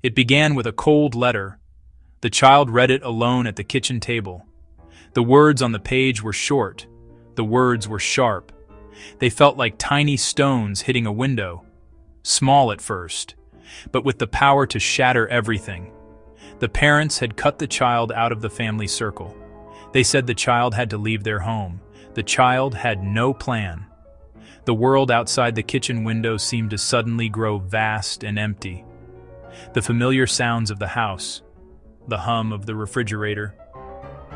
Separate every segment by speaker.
Speaker 1: It began with a cold letter. The child read it alone at the kitchen table. The words on the page were short. The words were sharp. They felt like tiny stones hitting a window. Small at first, but with the power to shatter everything. The parents had cut the child out of the family circle. They said the child had to leave their home. The child had no plan. The world outside the kitchen window seemed to suddenly grow vast and empty. The familiar sounds of the house, the hum of the refrigerator,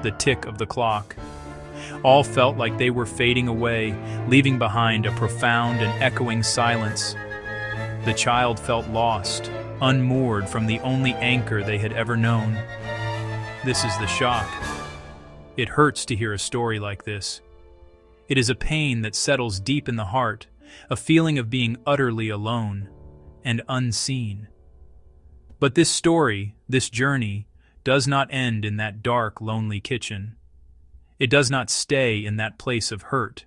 Speaker 1: the tick of the clock, all felt like they were fading away, leaving behind a profound and echoing silence. The child felt lost, unmoored from the only anchor they had ever known. This is the shock. It hurts to hear a story like this. It is a pain that settles deep in the heart, a feeling of being utterly alone and unseen. But this story, this journey, does not end in that dark, lonely kitchen. It does not stay in that place of hurt.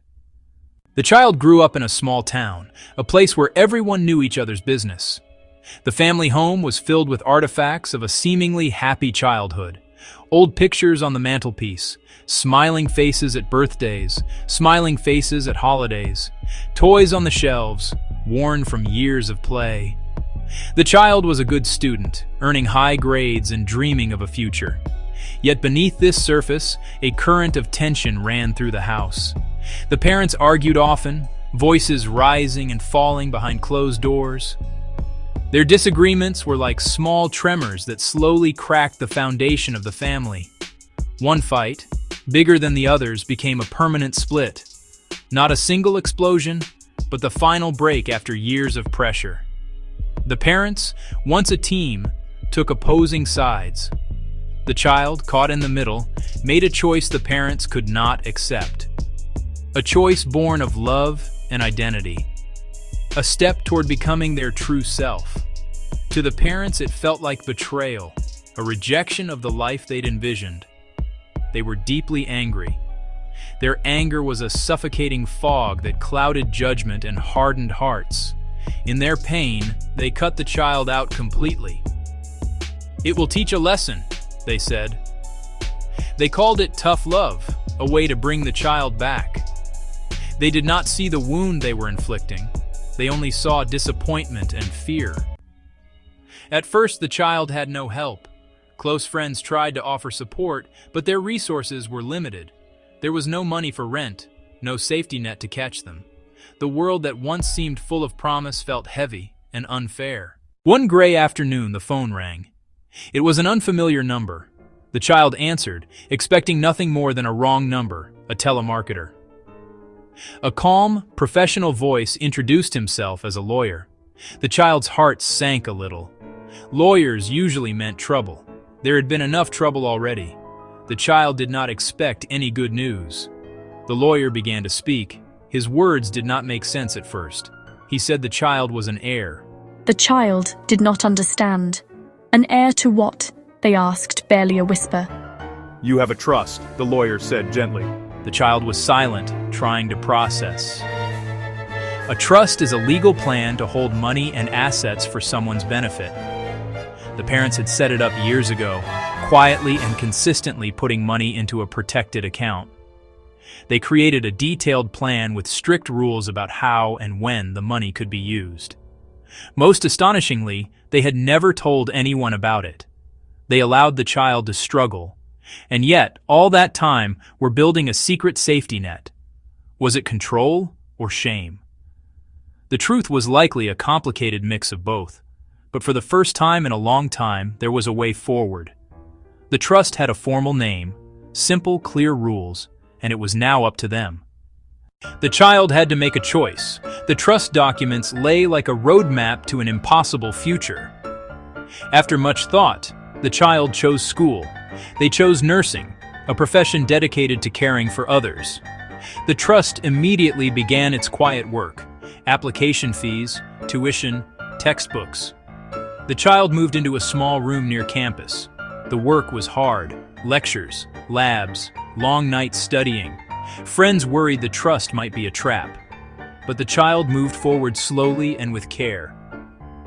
Speaker 1: The child grew up in a small town, a place where everyone knew each other's business. The family home was filled with artifacts of a seemingly happy childhood. Old pictures on the mantelpiece, smiling faces at birthdays, smiling faces at holidays, toys on the shelves, worn from years of play. The child was a good student, earning high grades and dreaming of a future. Yet beneath this surface, a current of tension ran through the house. The parents argued often, voices rising and falling behind closed doors. Their disagreements were like small tremors that slowly cracked the foundation of the family. One fight, bigger than the others, became a permanent split. Not a single explosion, but the final break after years of pressure. The parents, once a team, took opposing sides. The child, caught in the middle, made a choice the parents could not accept. A choice born of love and identity. A step toward becoming their true self. To the parents, it felt like betrayal, a rejection of the life they'd envisioned. They were deeply angry. Their anger was a suffocating fog that clouded judgment and hardened hearts. In their pain, they cut the child out completely. "It will teach a lesson," they said. They called it tough love, a way to bring the child back. They did not see the wound they were inflicting. They only saw disappointment and fear. At first, the child had no help. Close friends tried to offer support, but their resources were limited. There was no money for rent, no safety net to catch them. The world that once seemed full of promise felt heavy and unfair. One gray afternoon, the phone rang. It was an unfamiliar number. The child answered, expecting nothing more than a wrong number, a telemarketer. A calm, professional voice introduced himself as a lawyer. The child's heart sank a little. Lawyers usually meant trouble. There had been enough trouble already. The child did not expect any good news. The lawyer began to speak. His words did not make sense at first. He said the child was an heir.
Speaker 2: The child did not understand. An heir to what? They asked, barely a whisper.
Speaker 3: "You have a trust," the lawyer said gently.
Speaker 1: The child was silent, trying to process. A trust is a legal plan to hold money and assets for someone's benefit. The parents had set it up years ago, quietly and consistently putting money into a protected account. They created a detailed plan with strict rules about how and when the money could be used. Most astonishingly, they had never told anyone about it. They allowed the child to struggle, and yet, all that time, were building a secret safety net. Was it control or shame? The truth was likely a complicated mix of both, but for the first time in a long time, there was a way forward. The trust had a formal name, simple, clear rules, and it was now up to them. The child had to make a choice. The trust documents lay like a roadmap to an impossible future. After much thought, the child chose school. They chose nursing, a profession dedicated to caring for others. The trust immediately began its quiet work: application fees, tuition, textbooks. The child moved into a small room near campus. The work was hard: lectures, labs, long nights studying. Friends worried the trust might be a trap. But the child moved forward slowly and with care.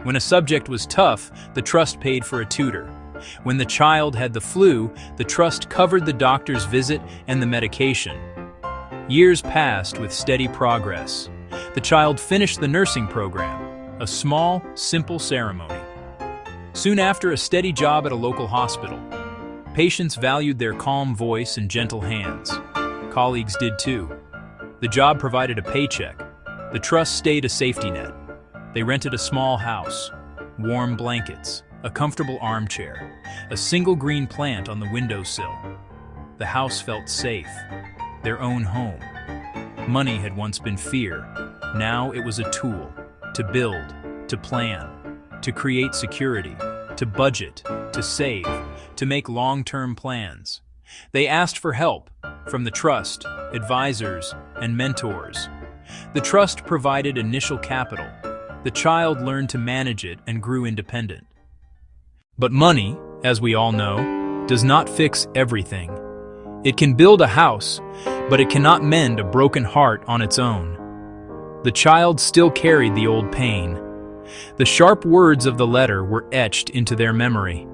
Speaker 1: When a subject was tough, the trust paid for a tutor. When the child had the flu, the trust covered the doctor's visit and the medication. Years passed with steady progress. The child finished the nursing program, a small, simple ceremony. Soon after, a steady job at a local hospital. Patients valued their calm voice and gentle hands. Colleagues did too. The job provided a paycheck. The trust stayed a safety net. They rented a small house, warm blankets, a comfortable armchair, a single green plant on the windowsill. The house felt safe, their own home. Money had once been fear. Now it was a tool to build, to plan, to create security, to budget, to save, to make long-term plans. They asked for help from the trust, advisors, and mentors. The trust provided initial capital. The child learned to manage it and grew independent. But money, as we all know, does not fix everything. It can build a house, but it cannot mend a broken heart on its own. The child still carried the old pain. The sharp words of the letter were etched into their memory.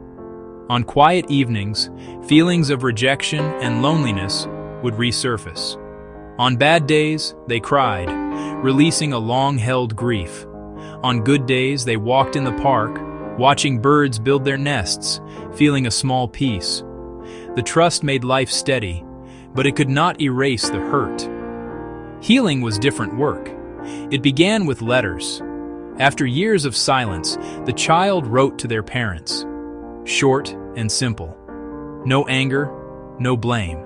Speaker 1: On quiet evenings, feelings of rejection and loneliness would resurface. On bad days, they cried, releasing a long-held grief. On good days, they walked in the park, watching birds build their nests, feeling a small peace. The trust made life steady, but it could not erase the hurt. Healing was different work. It began with letters. After years of silence, the child wrote to their parents. Short and simple. No anger, no blame.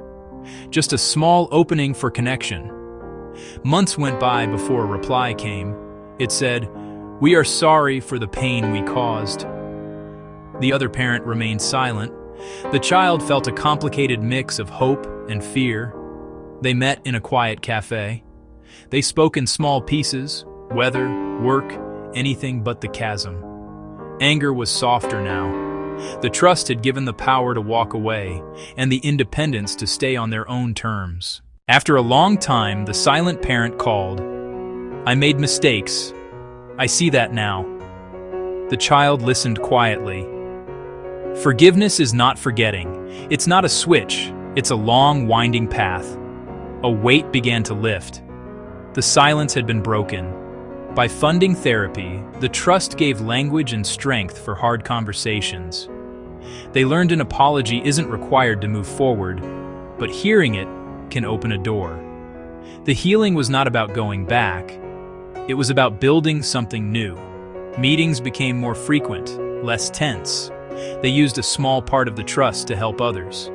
Speaker 1: Just a small opening for connection. Months went by before a reply came. It said, "We are sorry for the pain we caused." The other parent remained silent. The child felt a complicated mix of hope and fear. They met in a quiet cafe. They spoke in small pieces, weather, work, anything but the chasm. Anger was softer now. The trust had given the power to walk away, and the independence to stay on their own terms. After a long time, the silent parent called. "I made mistakes. I see that now." The child listened quietly. Forgiveness is not forgetting. It's not a switch. It's a long, winding path. A weight began to lift. The silence had been broken. By funding therapy, the trust gave language and strength for hard conversations. They learned an apology isn't required to move forward, but hearing it can open a door. The healing was not about going back. It was about building something new. Meetings became more frequent, less tense. They used a small part of the trust to help others.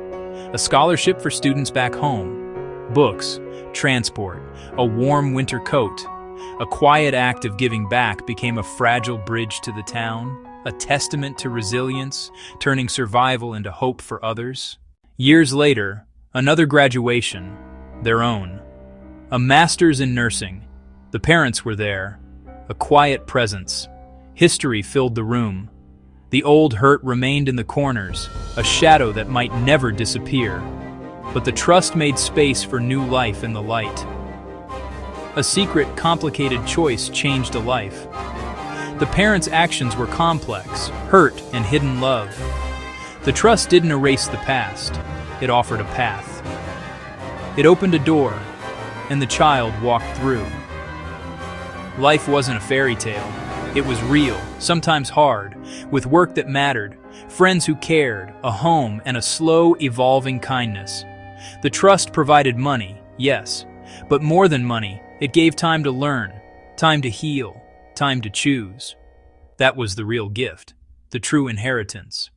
Speaker 1: A scholarship for students back home. Books, transport, a warm winter coat. A quiet act of giving back became a fragile bridge to the town, a testament to resilience, turning survival into hope for others. Years later, another graduation, their own. A master's in nursing. The parents were there, a quiet presence. History filled the room. The old hurt remained in the corners, a shadow that might never disappear. But the trust made space for new life in the light. A secret, complicated choice changed a life. The parents' actions were complex, hurt and hidden love. The trust didn't erase the past, it offered a path. It opened a door, and the child walked through. Life wasn't a fairy tale. It was real, sometimes hard, with work that mattered, friends who cared, a home, and a slow, evolving kindness. The trust provided money, yes, but more than money, it gave time to learn, time to heal, time to choose. That was the real gift, the true inheritance.